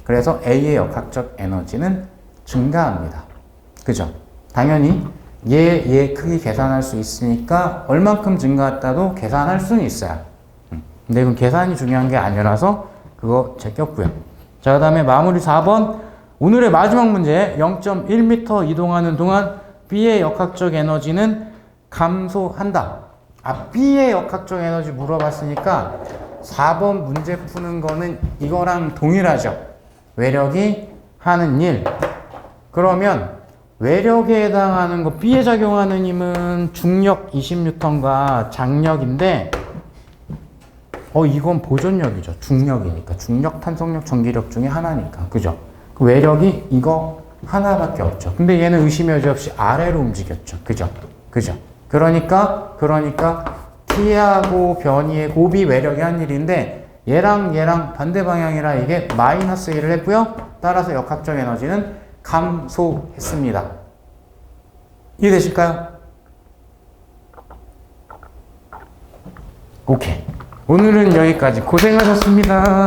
그래서 A의 역학적 에너지는 증가합니다. 그죠? 당연히 얘 크기 계산할 수 있으니까 얼만큼 증가했다도 계산할 수는 있어요. 근데 이건 계산이 중요한 게 아니라서 그거 제꼈고요. 자, 그 다음에 마무리 4번. 오늘의 마지막 문제. 0.1m 이동하는 동안 B의 역학적 에너지는 감소한다. B의 역학적 에너지 물어봤으니까 4번 문제 푸는 거는 이거랑 동일하죠. 외력이 하는 일. 그러면 외력에 해당하는 거 B에 작용하는 힘은 중력 20N과 장력인데 이건 보존력이죠. 중력이니까. 중력, 탄성력, 전기력 중에 하나니까. 그죠? 그 외력이 이거 하나밖에 없죠. 근데 얘는 의심의 여지 없이 아래로 움직였죠. 그죠? 그죠? 그러니까 T하고 변이의 곱이 외력이 한 일인데 얘랑 반대 방향이라 이게 마이너스 1을 했고요. 따라서 역학적 에너지는 감소했습니다. 이해되실까요? 오케이. 오늘은 여기까지. 고생하셨습니다.